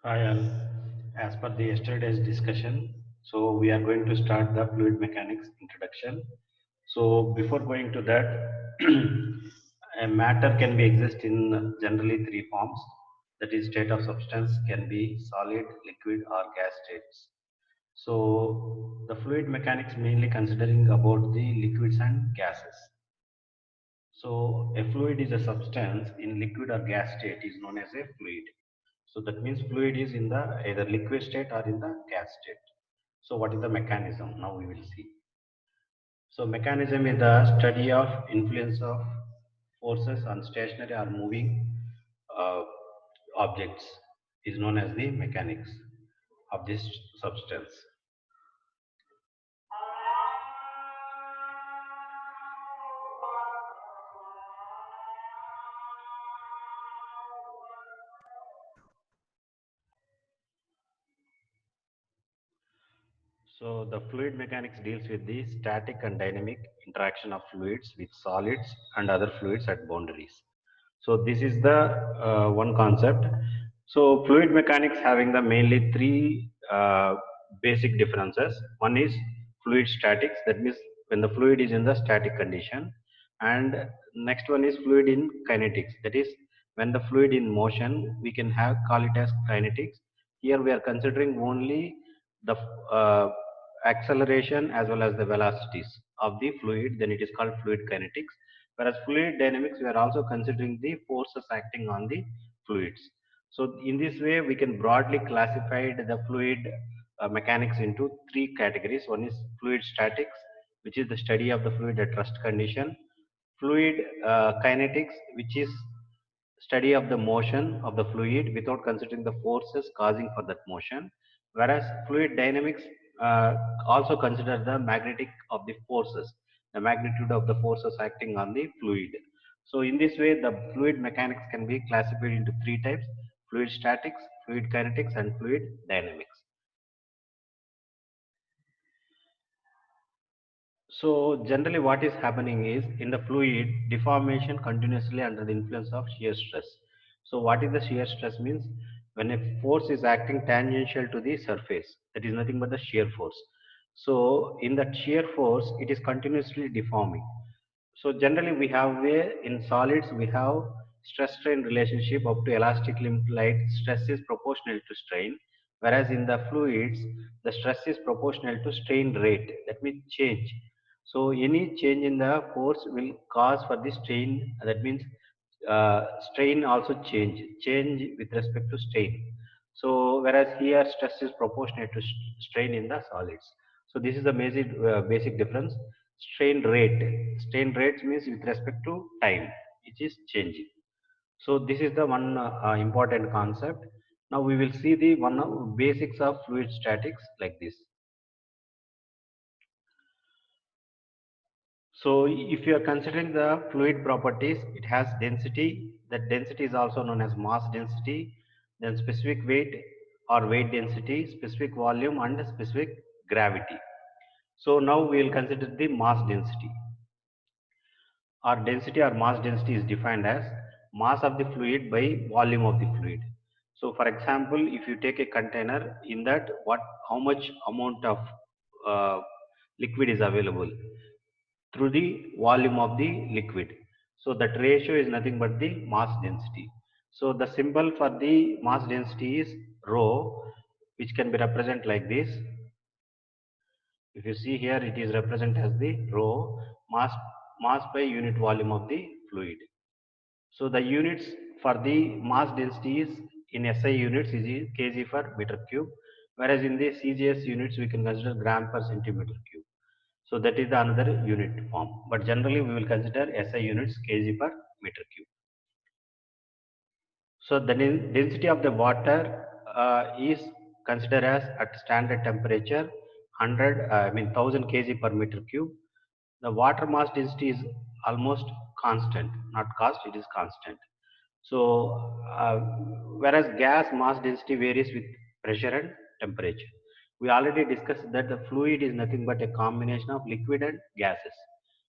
Hi all. As per the yesterday's discussion, so we are going to start the fluid mechanics introduction. So before going to that, a matter can be exist in generally three forms. That is, state of substance can be solid, liquid, or gas states. So the fluid mechanics mainly considering about the liquids and gases. So a fluid is a substance in liquid or gas state is known as a fluid. So that means fluid is in the either liquid state or in the gas state. So what is the mechanism? Now we will see. So mechanism is the study of influence of forces on stationary or moving uh, objects is known as the mechanics of this substance. So the fluid mechanics deals with the static and dynamic interaction of fluids with solids and other fluids at boundaries. So this is the one concept. So fluid mechanics having the mainly three basic differences. One is fluid statics, that means when the fluid is in the static condition, and next one is fluid in kinetics, that is when the fluid in motion we can have call it as kinetics. Here we are considering only the acceleration as well as the velocities of the fluid, then it is called fluid kinetics. Whereas fluid dynamics, we are also considering the forces acting on the fluids. So in this way, we can broadly classify the fluid mechanics into three categories. One is fluid statics, which is the study of the fluid at rest condition. Fluid kinetics, which is study of the motion of the fluid without considering the forces causing for that motion. Whereas fluid dynamics also consider the magnetic of the forces, the magnitude of the forces acting on the fluid. So in this way, the fluid mechanics can be classified into three types: fluid statics, fluid kinetics, and fluid dynamics. So generally what is happening is in the fluid deformation continuously under the influence of shear stress. So what is the shear stress means? When a force is acting tangential to the surface, that is nothing but the shear force. So in that shear force, it is continuously deforming. So generally we have in solids we have stress strain relationship up to elastically implied stress is proportional to strain, whereas in the fluids the stress is proportional to strain rate, that means change. So any change in the force will cause for the strain, that means strain also change with respect to strain. So whereas here stress is proportionate to strain in the solids. So this is the basic difference. Strain rate means with respect to time which is changing. So this is the one important concept. Now we will see the one of basics of fluid statics like this. So if you are considering the fluid properties, it has density. That density is also known as mass density, then specific weight or weight density, specific volume, and specific gravity. So now we will consider the mass density. Or density or mass density is defined as mass of the fluid by volume of the fluid. So for example, if you take a container, in that what how much amount of uh, liquid is available through the volume of the liquid. So that ratio is nothing but the mass density. So the symbol for the mass density is rho, which can be represented like this. If you see here, it is represented as the rho, mass by unit volume of the fluid. So the units for the mass density is in SI units is kg per meter cube, whereas in the CGS units we can consider gram per centimeter cube. So that is the another unit form. But generally we will consider SI units kg per meter cube. So the density of the water is considered as at standard temperature 1000 kg per meter cube. The water mass density is almost constant, not cost, it is constant. So whereas gas mass density varies with pressure and temperature. We already discussed that the fluid is nothing but a combination of liquid and gases.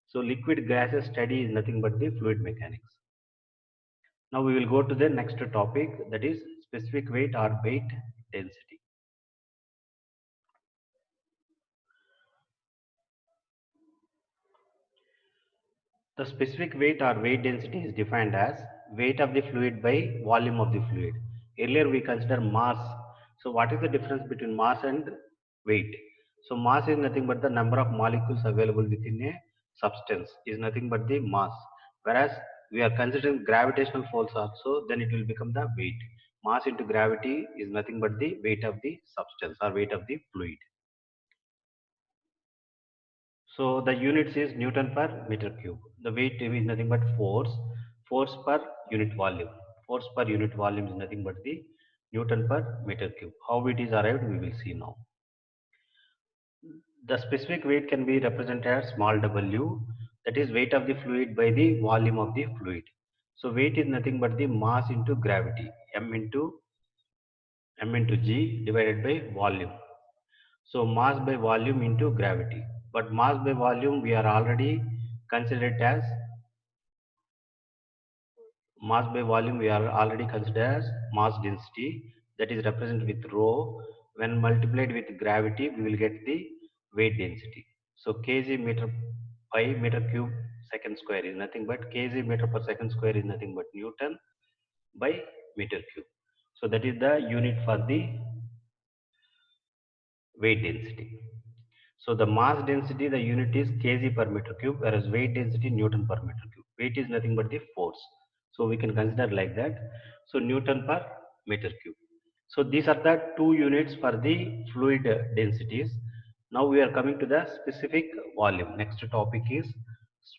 So liquid gases study is nothing but the fluid mechanics. Now we will go to the next topic, that is specific weight or weight density. The specific weight or weight density is defined as weight of the fluid by volume of the fluid. Earlier we consider mass. So what is the difference between mass and weight? So mass is nothing but the number of molecules available within a substance is nothing but the mass. Whereas we are considering gravitational force also, then it will become the weight. Mass into gravity is nothing but the weight of the substance or weight of the fluid. So the units is Newton per meter cube. The weight is nothing but force. Force per unit volume. Force per unit volume is nothing but the Newton per meter cube. How it is arrived, we will see now. The specific weight can be represented as small w, that is weight of the fluid by the volume of the fluid. So weight is nothing but the mass into gravity, m into g divided by volume. So mass by volume into gravity. But mass by volume we are already considered as mass by volume we are already considered as mass density, that is represented with rho. When multiplied with gravity we will get the weight density. So kg meter by meter cube second square is nothing but kg meter per second square is nothing but Newton by meter cube. So that is the unit for the weight density. So the mass density, the unit is kg per meter cube, whereas weight density Newton per meter cube. Weight is nothing but the force. So we can consider like that. So Newton per meter cube. So these are the two units for the fluid densities. Now we are coming to the specific volume. Next topic is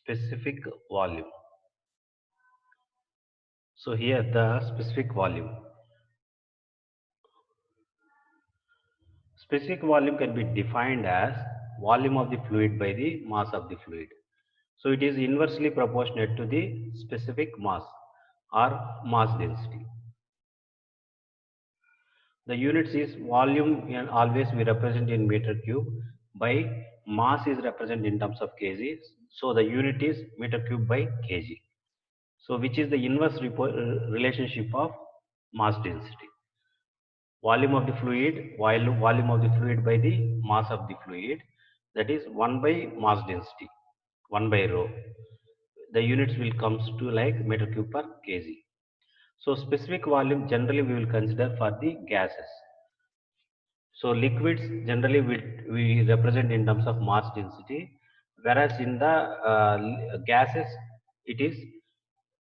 specific volume. So here the specific volume. Specific volume can be defined as volume of the fluid by the mass of the fluid. So it is inversely proportionate to the specific mass or mass density. The units is volume and always we represent in meter cube by mass is represented in terms of kg. So the unit is meter cube by kg. So which is the inverse relationship of mass density. Volume of the fluid, while volume of the fluid by the mass of the fluid, that is 1 by mass density, 1 by rho. The units will comes to like meter cube per kg. So specific volume generally we will consider for the gases. So liquids generally we represent in terms of mass density, whereas in the gases it is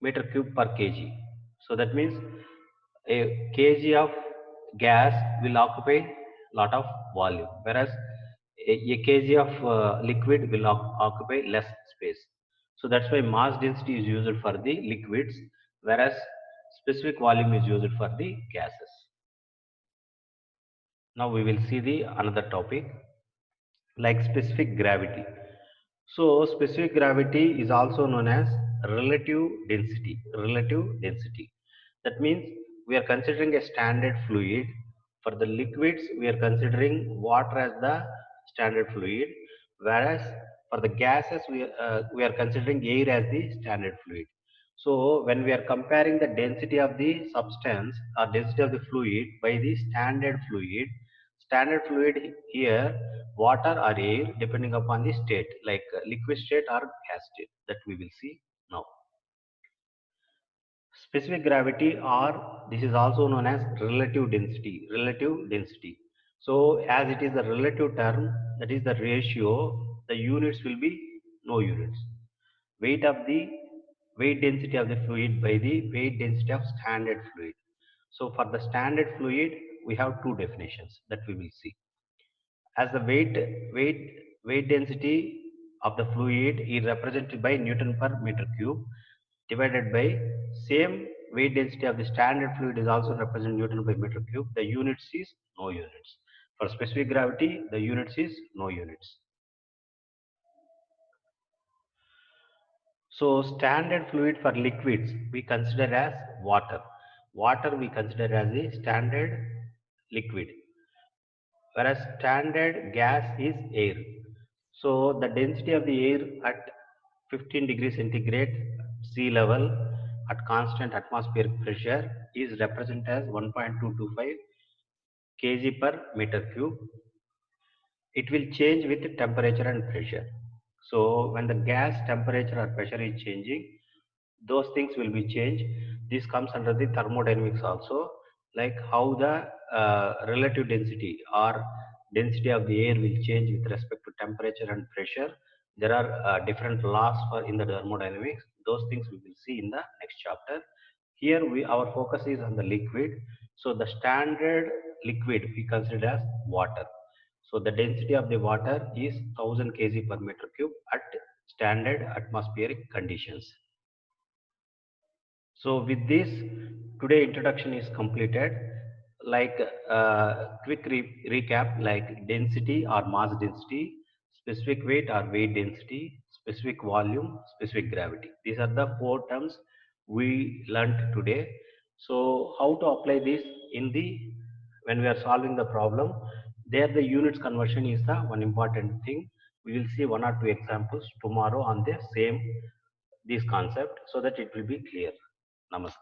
meter cube per kg. So that means a kg of gas will occupy lot of volume, whereas a kg of liquid will occupy less space. So that's why mass density is used for the liquids, whereas specific volume is used for the gases. Now we will see the another topic like specific gravity. So specific gravity is also known as relative density. Relative density. That means we are considering a standard fluid. For the liquids, we are considering water as the standard fluid, whereas for the gases, we are considering air as the standard fluid. So when we are comparing the density of the substance or density of the fluid by the standard fluid here, water or air depending upon the state like liquid state or gas state that we will see now. Specific gravity or this is also known as relative density. Relative density. So as it is the relative term, that is the ratio, the units will be no units. Weight of the weight density of the fluid by the weight density of standard fluid. So for the standard fluid, we have two definitions that we will see. As the weight density of the fluid is represented by Newton per meter cube divided by same weight density of the standard fluid is also represented Newton by meter cube. The units is no units. For specific gravity, the units is no units. So standard fluid for liquids we consider as water. Water we consider as a standard liquid, whereas standard gas is air. So the density of the air at 15 degrees centigrade sea level at constant atmospheric pressure is represented as 1.225 kg per meter cube. It will change with temperature and pressure. So when the gas temperature or pressure is changing, those things will be changed. This comes under the thermodynamics also, like how the relative density or density of the air will change with respect to temperature and pressure. There are different laws for in the thermodynamics. Those things we will see in the next chapter. Here our focus is on the liquid. So the standard liquid we consider as water. So the density of the water is 1000 kg per meter cube at standard atmospheric conditions. So with this, today introduction is completed. Like quick recap, like density or mass density, specific weight or weight density, specific volume, specific gravity. These are the four terms we learned today. So how to apply this in the when we are solving the problem? There the units conversion is the one important thing. We will see one or two examples tomorrow on the same this concept so that it will be clear. Namaste.